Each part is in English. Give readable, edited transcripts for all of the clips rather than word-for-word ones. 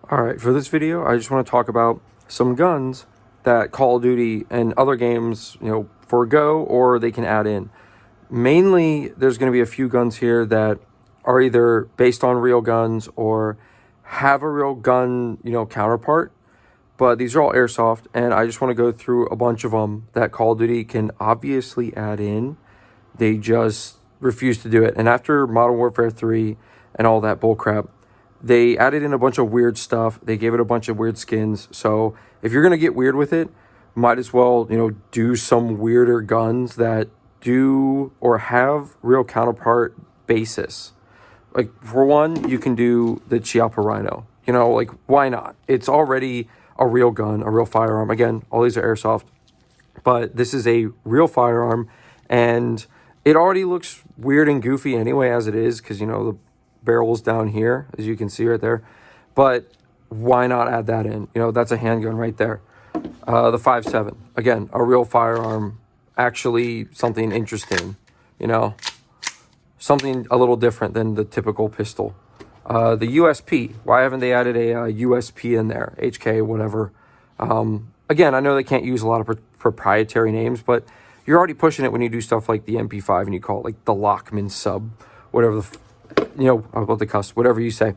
All right, for this video, I just want to talk about some guns that Call of Duty and other games, forego or they can add in. Mainly, there's going to be a few guns here that are either based on real guns or have a real gun, counterpart. But these are all Airsoft, and I just want to go through a bunch of them that Call of Duty can obviously add in. They just refuse to do it. And after Modern Warfare 3 and all that bullcrap, they added in a bunch of weird stuff. They gave it a bunch of weird skins. So if you're going to get weird with it, might as well, do some weirder guns that do or have real counterpart basis. Like, for one, you can do the Chiappa Rhino. Why not? It's already a real gun, a real firearm. Again, all these are Airsoft. But this is a real firearm, and it already looks weird and goofy anyway as it is, because, the barrel's down here, as you can see right there. But why not add that in? That's a handgun right there. The 5.7, again, a real firearm, actually something interesting, something a little different than the typical pistol. The USP, why haven't they added a USP in there? HK, whatever. Again, I know they can't use a lot of proprietary names, but you're already pushing it when you do stuff like the MP5 and you call it like the Lockman sub, whatever about the cusp, whatever you say.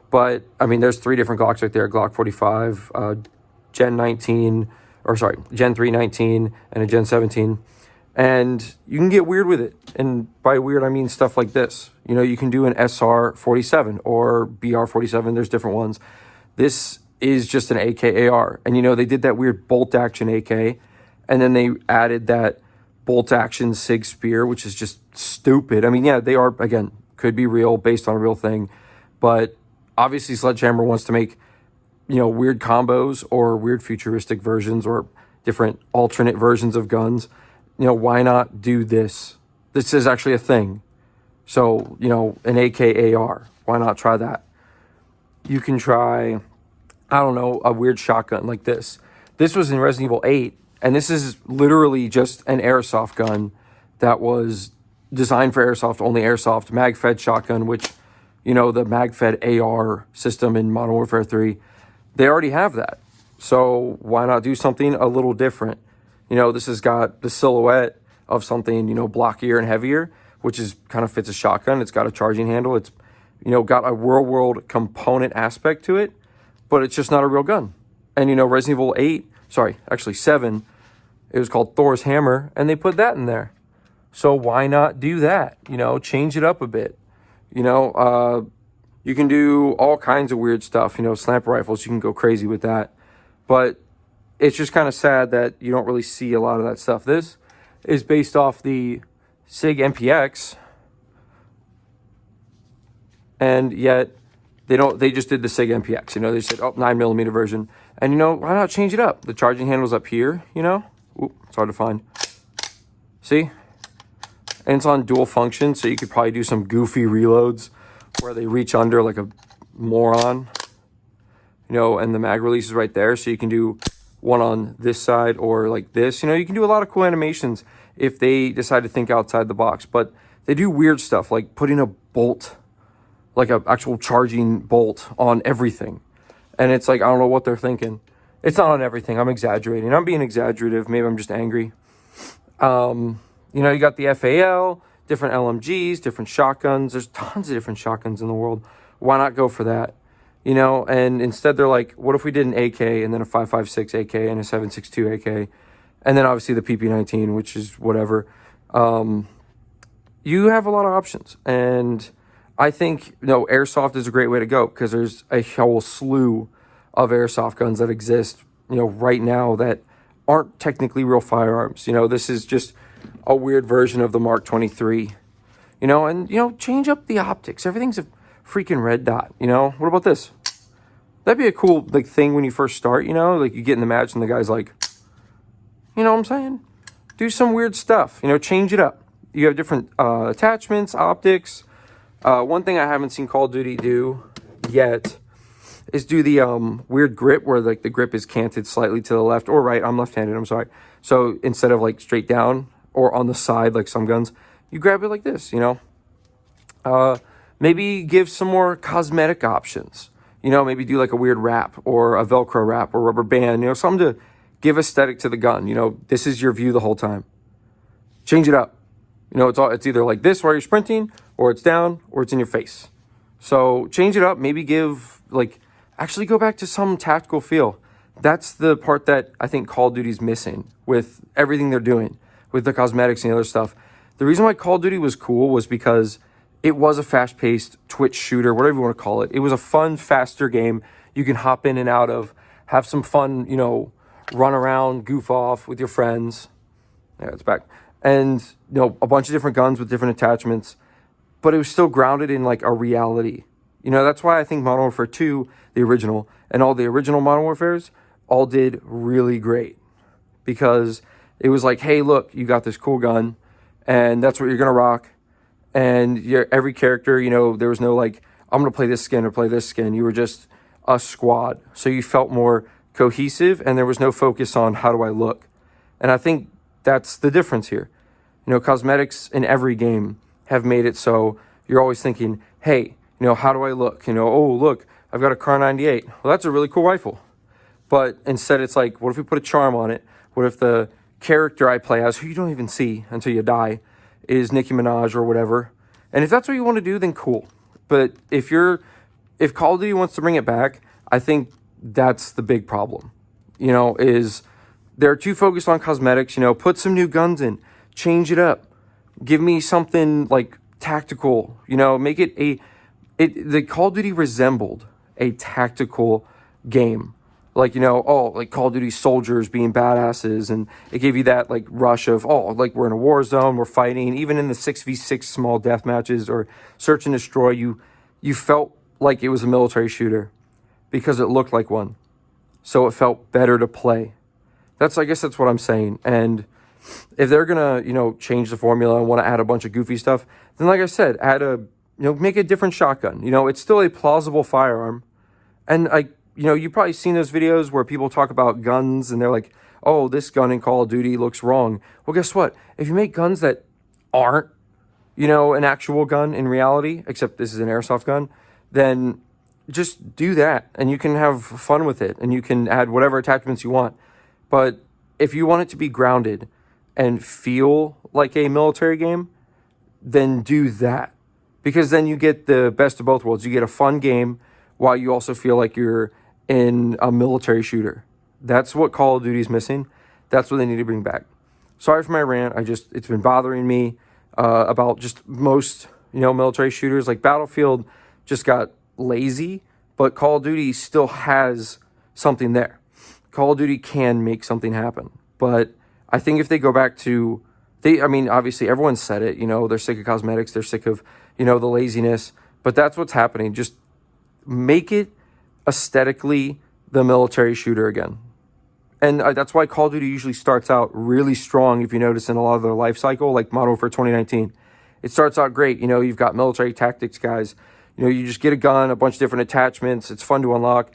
But I mean, there's 3 different Glocks right there: Glock 45, Gen 3 19, and a Gen 17. And you can get weird with it. And by weird, I mean stuff like this. You can do an SR 47 or BR 47. There's different ones. This is just an AKAR. And they did that weird bolt action AK, and then they added that bolt action SIG Spear, which is just stupid. I mean, yeah, they are, again, could be real, based on a real thing. But obviously Sledgehammer wants to make, weird combos or weird futuristic versions or different alternate versions of guns. Why not do this? This is actually a thing. So, an AKAR. Why not try that? You can try, I don't know, a weird shotgun like this. This was in Resident Evil 8, and this is literally just an Airsoft gun that was designed for Airsoft, only Airsoft, mag-fed shotgun, which, the mag-fed AR system in Modern Warfare 3, they already have that. So why not do something a little different? This has got the silhouette of something, blockier and heavier, which is kind of fits a shotgun. It's got a charging handle. It's, got a real-world component aspect to it, but it's just not a real gun. And, Resident Evil 7, it was called Thor's Hammer, and they put that in there. So why not do that? Change it up a bit. You can do all kinds of weird stuff. Sniper rifles, you can go crazy with that. But it's just kind of sad that you don't really see a lot of that stuff. This is based off the SIG MPX, and yet they just did the SIG MPX. They said, 9mm version. And, why not change it up? The charging handle's up here, Ooh, it's hard to find. See? And it's on dual function, so you could probably do some goofy reloads where they reach under like a moron, and the mag release is right there, so you can do one on this side or like this. You can do a lot of cool animations if they decide to think outside the box. But they do weird stuff like putting a bolt, like an actual charging bolt on everything. And it's like, I don't know what they're thinking. It's not on everything. I'm exaggerating. I'm being exaggerative. Maybe I'm just angry. You got the FAL, different LMGs, different shotguns. There's tons of different shotguns in the world. Why not go for that? And instead they're like, what if we did an AK and then a 5.56 AK and a 7.62 AK? And then obviously the PP19, which is whatever. You have a lot of options. And I think, Airsoft is a great way to go, because there's a whole slew of Airsoft guns that exist, right now that aren't technically real firearms. This is just a weird version of the Mark 23, and, change up the optics. Everything's a freaking red dot, What about this? That'd be a cool, thing when you first start, you get in the match and the guy's like, what I'm saying? Do some weird stuff, change it up. You have different attachments, optics. One thing I haven't seen Call of Duty do yet is do the weird grip where the grip is canted slightly to the left or right. I'm left-handed, I'm sorry. So instead of straight down or on the side like some guns, you grab it like this, Maybe give some more cosmetic options. You know, maybe do like a weird wrap or a Velcro wrap or rubber band, you know, something to give aesthetic to the gun. You know, this is your view the whole time. Change it up. You know, it's either like this while you're sprinting, or it's down, or it's in your face. So change it up. Maybe actually go back to some tactical feel. That's the part that I think Call of Duty's missing with everything they're doing, with the cosmetics and the other stuff. The reason why Call of Duty was cool was because it was a fast-paced Twitch shooter, whatever you want to call it. It was a fun, faster game you can hop in and out of, have some fun, you know, run around, goof off with your friends. Yeah, it's back. And, you know, a bunch of different guns with different attachments, but it was still grounded in like a reality. You know, that's why I think Modern Warfare 2, the original, and all the original Modern Warfares all did really great, because it was like, hey, look, you got this cool gun, and that's what you're going to rock. And every character, you know, there was no like, I'm going to play this skin or play this skin. You were just a squad. So you felt more cohesive, and there was no focus on how do I look. And I think that's the difference here. You know, cosmetics in every game have made it so you're always thinking, hey, you know, how do I look? You know, oh, look, I've got a Kar 98. Well, that's a really cool rifle. But instead it's like, what if we put a charm on it? What if the character I play as, who you don't even see until you die, is Nicki Minaj or whatever? And if that's what you want to do, then cool. But if Call of Duty wants to bring it back, I think that's the big problem. You know, is they're too focused on cosmetics. You know, put some new guns in, change it up, give me something like tactical. You know, make it the Call of Duty resembled a tactical game. Like, you know, like Call of Duty soldiers being badasses, and it gave you that like rush of, like we're in a war zone, we're fighting. Even in the 6v6 small death matches or search and destroy, you felt like it was a military shooter because it looked like one. So it felt better to play. I guess that's what I'm saying. And if they're gonna, you know, change the formula and want to add a bunch of goofy stuff, then like I said, make a different shotgun. You know, it's still a plausible firearm. And you know, you've probably seen those videos where people talk about guns and they're like, oh, this gun in Call of Duty looks wrong. Well, guess what? If you make guns that aren't, you know, an actual gun in reality, except this is an airsoft gun, then just do that and you can have fun with it and you can add whatever attachments you want. But if you want it to be grounded and feel like a military game, then do that. Because then you get the best of both worlds. You get a fun game while you also feel like you're in a military shooter. That's what Call of Duty is missing. That's what they need to bring back. Sorry for my rant. It's been bothering me about just most, you know, military shooters. Like Battlefield just got lazy, but Call of Duty still has something there. Call of Duty can make something happen. But I think if they go back to, obviously everyone said it, you know, they're sick of cosmetics, they're sick of, you know, the laziness, but that's what's happening. Just make it aesthetically the military shooter again. And that's why Call of Duty usually starts out really strong, if you notice, in a lot of their life cycle, like Modern Warfare 2019. It starts out great. You know, you've got military tactics guys. You know, you just get a gun, a bunch of different attachments. It's fun to unlock.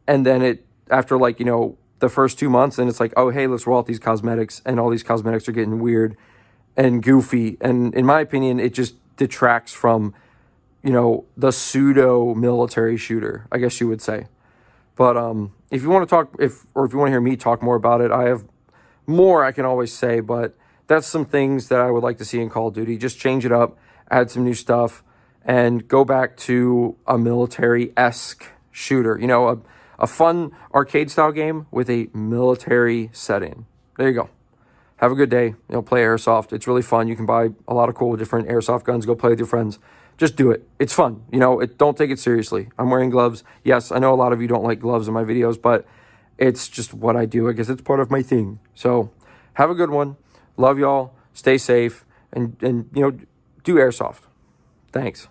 And then after like, you know, the first 2 months, then it's like, oh, hey, let's roll out these cosmetics. And all these cosmetics are getting weird and goofy. And in my opinion, it just detracts from, you know, the pseudo military shooter, I guess you would say. But if you want to talk, if you want to hear me talk more about it, I have more I can always say. But that's some things that I would like to see in Call of Duty. Just change it up, add some new stuff, and go back to a military-esque shooter. You know, a fun arcade-style game with a military setting. There you go. Have a good day. You know, play Airsoft. It's really fun. You can buy a lot of cool different Airsoft guns. Go play with your friends. Just do it. It's fun. You know, don't take it seriously. I'm wearing gloves. Yes, I know a lot of you don't like gloves in my videos, but it's just what I do. I guess it's part of my thing. So have a good one. Love y'all. Stay safe. And you know, do Airsoft. Thanks.